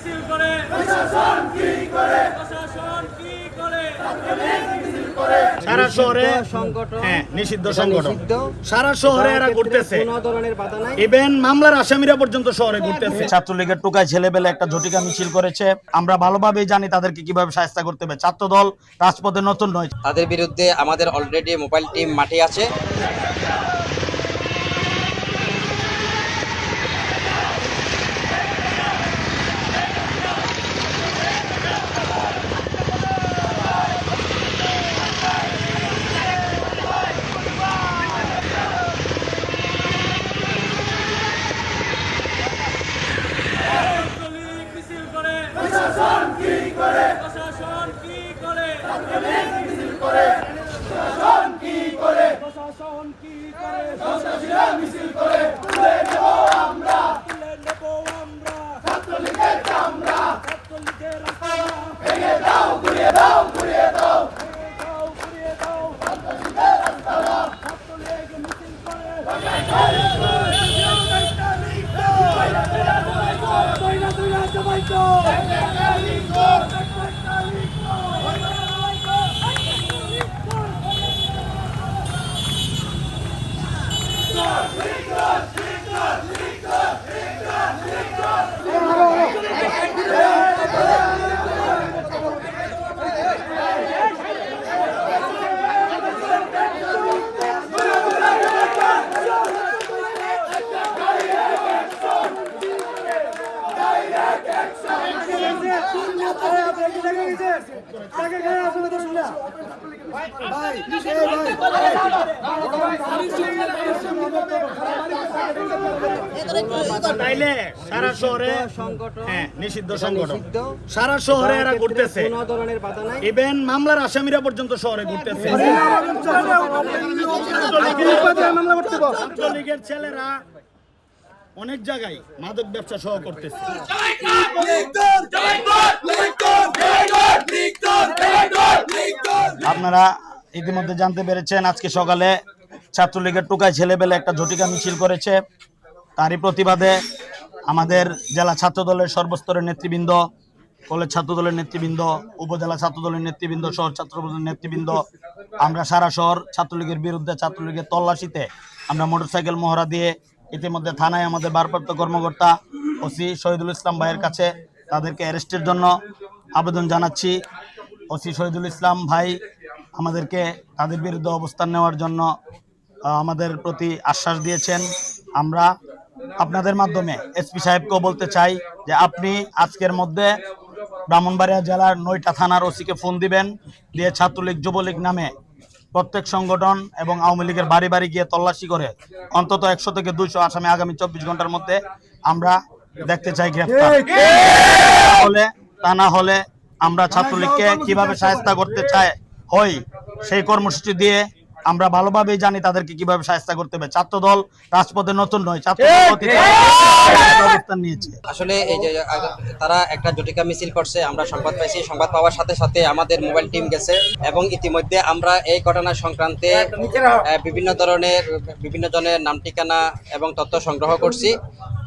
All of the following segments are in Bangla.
মিছিল করে প্রশাসন কি করে সারা শহরে নিষিদ্ধ সংগঠন সারা শহরে এরা ঘুরতেছে, কোনো ধরনের বাধা নাই। ইভেন মামলার আসামিরা পর্যন্ত শহরে ঘুরতেছে। ছাত্রলীগের টোকায় ছেলেবেলে একটা ঝটিকা মিছিল করেছে, আমরা ভালোভাবেই জানি তাদেরকে কিভাবে শায়েস্তা করতে হবে। ছাত্রদল রাজপথে নতুন নয়, তাদের বিরুদ্ধে আমাদের অলরেডি মোবাইল টিম মাঠে আছে। মিছিল করে প্রশাসন কি করে সন্ত্রাসীরা মিছিল করে তুলে নেব আমরা ছাত্রলীগের চামড়া ভেঙে দাও ঘুরিয়ে দাও সন্ত্রাসীদের আস্তানা ছাত্রলীগ মিছিল তাইলে সারা শহরে নিষিদ্ধ সংগঠন সারা শহরে এরা ঘুরতেছে, কোনো ধরনের বাধা নাই। ইভেন মামলার আসামিরা পর্যন্ত শহরে ঘুরতেছে। ছাত্রলীগের ছেলেরা অনেক জায়গায় মাদক ব্যবসা সহ করতেছে। আপনারা ইতিমধ্যে জানতে পেরেছেন, আজকে সকালে ছাত্রলীগের টোকায় ছেলেবেলে একটা ঝটিকা মিছিল করেছে। তারই প্রতিবাদে আমাদের জেলা ছাত্রদলের সর্বস্তরের নেতৃবৃন্দ, কলেজ ছাত্রদলের নেতৃবৃন্দ, উপজেলা ছাত্রদলের নেতৃবৃন্দ, শহর ছাত্রদলের নেতৃবৃন্দ, আমরা সারা শহর ছাত্রলীগের বিরুদ্ধে ছাত্রলীগের তল্লাশিতে আমরা মোটরসাইকেল মহড়া দিয়ে ইতিমধ্যে থানায় আমাদের ভারপ্রাপ্ত কর্মকর্তা ওসি শহীদুল ইসলাম ভাইয়ের কাছে তাদেরকে অ্যারেস্টের জন্য আবেদন জানাচ্ছি। ওসি শহীদুল ইসলাম ভাই আমাদেরকে তাদের বিরুদ্ধে অবস্থান নেওয়ার জন্য আমাদের প্রতি আশ্বাস দিয়েছেন। আমরা আপনাদের মাধ্যমে এসপি সাহেবকেও বলতে চাই যে আপনি আজকের মধ্যে ব্রাহ্মণবাড়িয়া জেলার 9টা থানার ওসিকে ফোন দিবেন, দিয়ে ছাত্রলীগ যুবলীগ নামে প্রত্যেক সংগঠন এবং আওয়ামী লীগের বাড়ি বাড়ি গিয়ে তল্লাশি করে অন্তত 100 থেকে 200 আসামি আগামী 24 ঘন্টার মধ্যে আমরা দেখতে চাই গ্রেফতার। তা না হলে আমরা ছাত্রলীগকে কিভাবে শায়েস্তা করতে হই সেই কর্মসূচি দিয়ে আমরা ভালোভাবেই জানি তাদেরকে কিভাবে শায়েস্তা করতে হবে। ছাত্রদল রাজপথে নতুন নয়, অবস্থান নিয়েছে। আসলে এই যে তারা একটা ঝটিকা মিছিল করছে, আমরা সংবাদ পাইছি। সংবাদ পাওয়ার সাথে সাথে আমাদের মোবাইল টিম গেছে এবং ইতিমধ্যে আমরা এই ঘটনা সংক্রান্তে বিভিন্ন জনের নাম ঠিকানা এবং তথ্য সংগ্রহ করছি।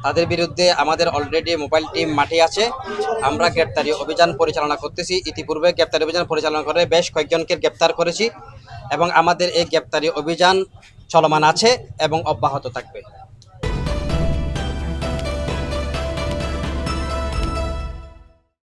তাদের বিরুদ্ধে আমাদের অলরেডি মোবাইল টিম মাঠে আছে। আমরা গ্রেপ্তারি অভিযান পরিচালনা করতেছি। ইতিপূর্বে গ্রেপ্তারি অভিযান পরিচালনা করে বেশ কয়েকজনকে গ্রেপ্তার করেছি এবং আমাদের এই গ্রেপ্তারি অভিযান চলমান আছে এবং অব্যাহত থাকবে।